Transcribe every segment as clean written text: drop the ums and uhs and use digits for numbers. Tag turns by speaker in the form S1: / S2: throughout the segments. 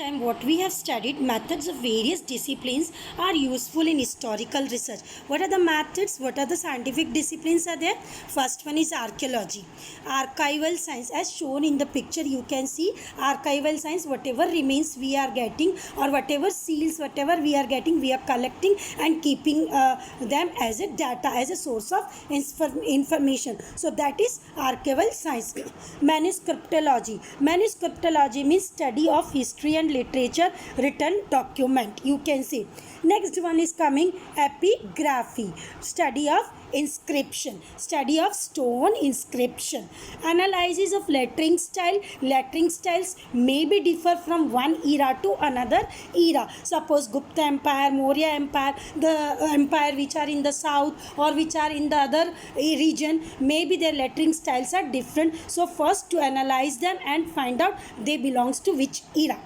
S1: time what we have studied, methods of various disciplines are useful in historical research. What are the methods? What are the scientific disciplines are there? First one is archaeology, archival science. As shown in the picture, you can see archival science, whatever remains we are getting, or whatever seals, whatever we are getting, we are collecting and keeping them as a data, as a source of information. So that is archival science. Manuscriptology means study of history and literature, written document, you can see. Next one is coming epigraphy, study of inscription, study of stone inscription. Analysis of lettering style. Lettering styles may be differ from one era to another era. Suppose Gupta Empire, Maurya Empire, the empire which are in the south or which are in the other region, maybe their lettering styles are different. So first to analyze them and find out they belongs to which era.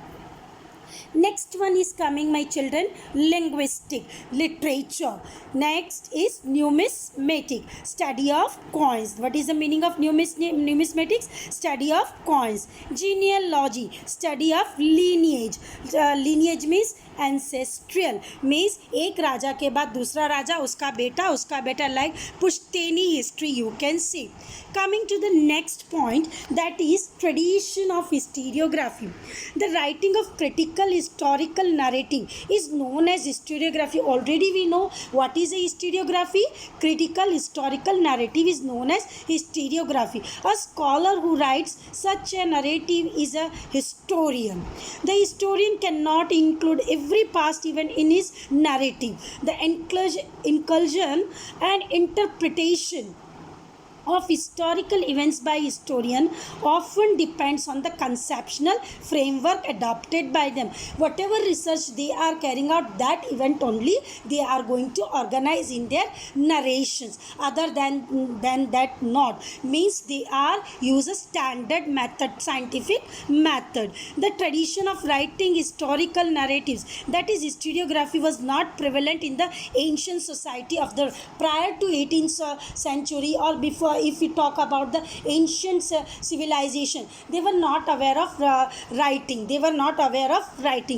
S1: Next one is coming, my children, linguistic, literature. Next is numismatic, study of coins. What is the meaning of numismatics? Study of coins. Genealogy, study of lineage. Lineage means ancestral, means एक राजा के बाद दूसरा राजा, उसका बेटा, like पुश्तैनी history you can see. Coming to the next point, that is tradition of historiography. The writing of critical historical narrative is known as historiography. Already we know what is a historiography. Critical historical narrative is known as historiography. A scholar who writes such a narrative is a historian. The historian cannot include every past event in his narrative. The inclusion and interpretation of historical events by historian often depends on the conceptual framework adopted by them. Whatever research they are carrying out, that event only they are going to organize in their narrations. Other than that not, means they are use a standard method, scientific method. The tradition of writing historical narratives, that is historiography, was not prevalent in the ancient society of the prior to 18th century or before. If we talk about the ancient civilization, they were not aware of writing.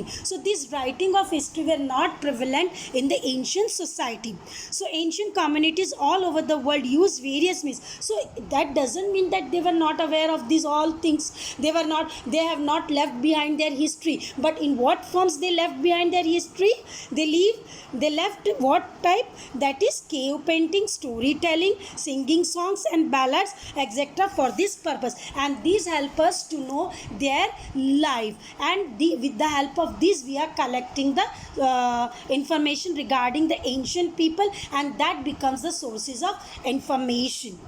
S1: So this writing of history were not prevalent in the ancient society. So ancient communities all over the world use various means. So that doesn't mean that they were not aware of these all things. They have not left behind their history. But in what forms they left behind their history? They left what type? That is cave painting, storytelling, singing songs and ballads, etc. for this purpose. And these help us to know their life. And with the help of this, we are collecting the information regarding the ancient people, and that becomes the sources of information.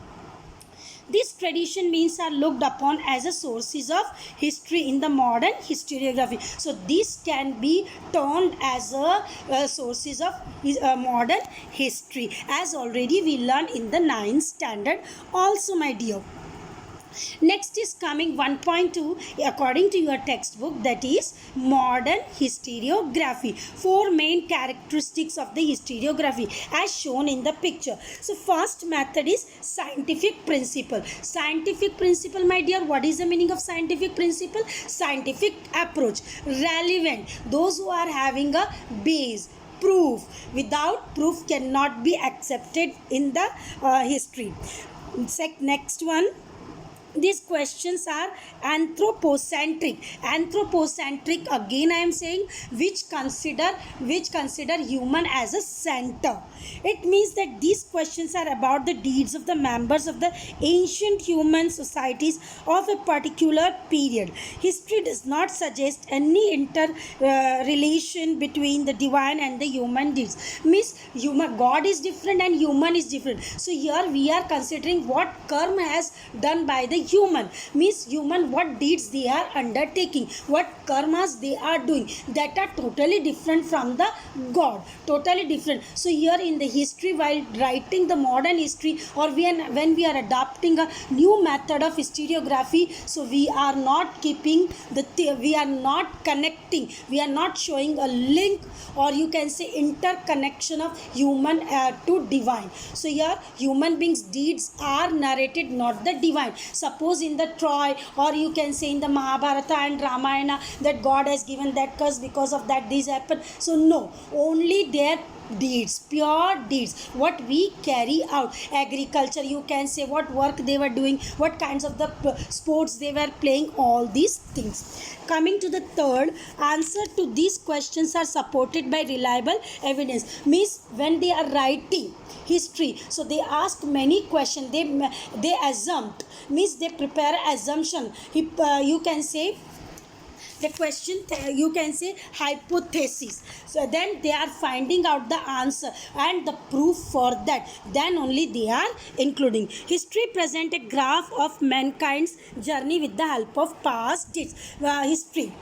S1: This tradition means are looked upon as a sources of history in the modern historiography. So this can be termed as a sources of modern history, as already we learned in the 9th standard also, my dear. Next is coming 1.2 according to your textbook, that is modern historiography. 4 main characteristics of the historiography as shown in the picture. So first method is scientific principle. Scientific principle, my dear, what is the meaning of scientific principle? Scientific approach, relevant, those who are having a base, proof. Without proof cannot be accepted in the history. Next one, these questions are anthropocentric. Anthropocentric, again I am saying, which consider human as a center. It means that these questions are about the deeds of the members of the ancient human societies of a particular period. History does not suggest any interrelation between the divine and the human deeds. Means God is different and human is different. So here we are considering what karma has done by the human, means human, what deeds they are undertaking, what karmas they are doing, that are totally different from the God, totally different. So here in the history, while writing the modern history, or when we are adopting a new method of historiography, so we are not keeping we are not connecting, we are not showing a link, or you can say interconnection of human to divine. So here human beings deeds are narrated, not the divine. suppose in the Troy, or you can say in the Mahabharata and Ramayana, that God has given that curse, because of that this happened. So no, only their deeds, pure deeds, what we carry out. Agriculture, you can say, what work they were doing, what kinds of the sports they were playing, all these things. Coming to the third, answer to these questions are supported by reliable evidence. Means when they are writing history, so they ask many questions, they assumed, means they prepare assumption. You can say the question, you can say hypothesis. So then they are finding out the answer and the proof for that, then only they are including. History present a graph of mankind's journey with the help of past dates. History,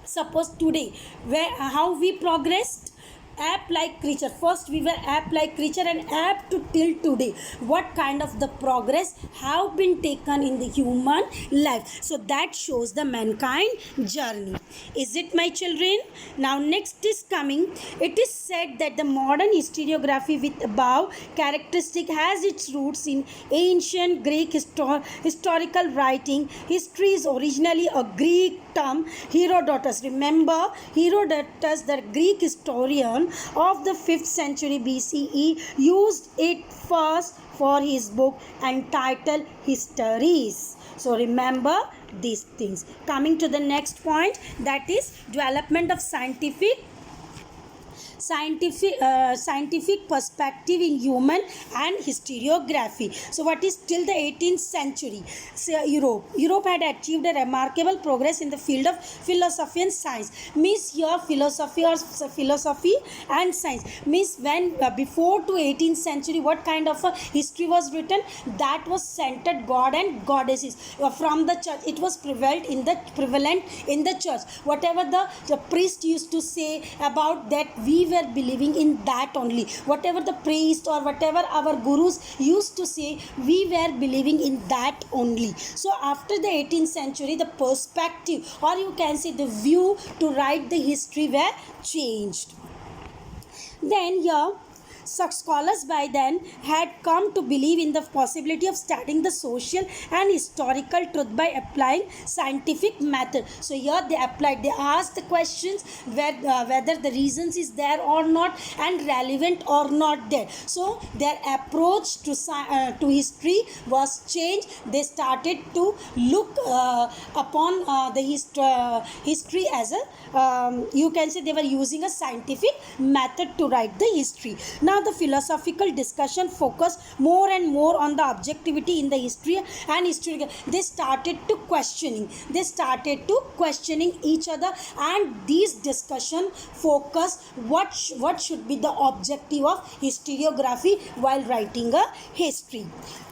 S1: suppose today, where how we progressed, ape like creature, first we were ape like creature, and ape to till today, what kind of the progress have been taken in the human life. So that shows the mankind journey. Is it, my children? Now next is coming, it is said that the modern historiography with above characteristic has its roots in ancient Greek historical writing. History is originally a Greek term. Herodotus, remember Herodotus, the Greek historian of the 5th century BCE, used it first for his book entitled Histories. So remember these things. Coming to the next point, that is development of scientific perspective in human and historiography. So what is till the 18th century? So Europe had achieved a remarkable progress in the field of philosophy and science. Means here philosophy and science means when before to 18th century, what kind of a history was written? That was centered God and goddesses from the church. It was prevalent in the church. Whatever the priest used to say about that, we were believing in that only. Whatever the priest or whatever our gurus used to say, we were believing in that only. So after the 18th century, the perspective, or you can say the view to write the history, were changed. Then here, such scholars by then had come to believe in the possibility of studying the social and historical truth by applying scientific method. So here they applied, they asked the questions whether the reasons is there or not and relevant or not there. So their approach to history was changed. They started to look upon the history as a you can say they were using a scientific method to write the history. Now the philosophical discussion focused more and more on the objectivity in the history and history. They started to questioning each other, and these discussion focus what should be the objective of historiography while writing a history.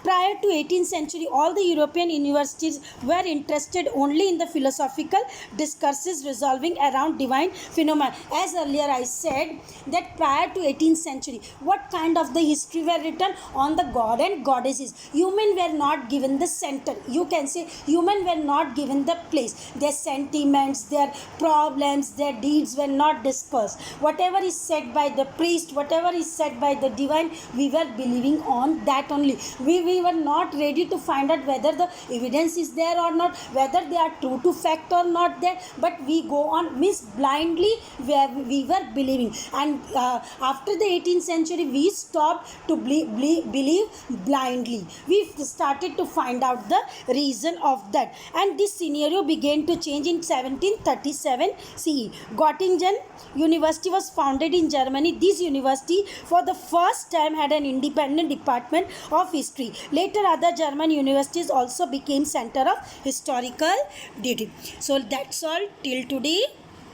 S1: Prior to 18th century, all the European universities were interested only in the philosophical discourses revolving around divine phenomena. As earlier I said that prior to 18th century, what kind of the history were written on the god and goddesses. Human were not given the center. You can say human were not given the place. Their sentiments, their problems, their deeds were not discussed. Whatever is said by the priest, whatever is said by the divine, we were believing on that only. We were not ready to find out whether the evidence is there or not, whether they are true to fact or not there, but we go on blindly where we were believing. And after the 18th century, we stopped to believe blindly. We started to find out the reason of that, and this scenario began to change in 1737 CE. Göttingen University was founded in Germany. This university for the first time had an independent department of history. Later other German universities also became center of historical duty. So that's all till today.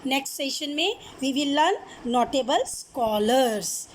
S1: Next session में we will learn notable scholars.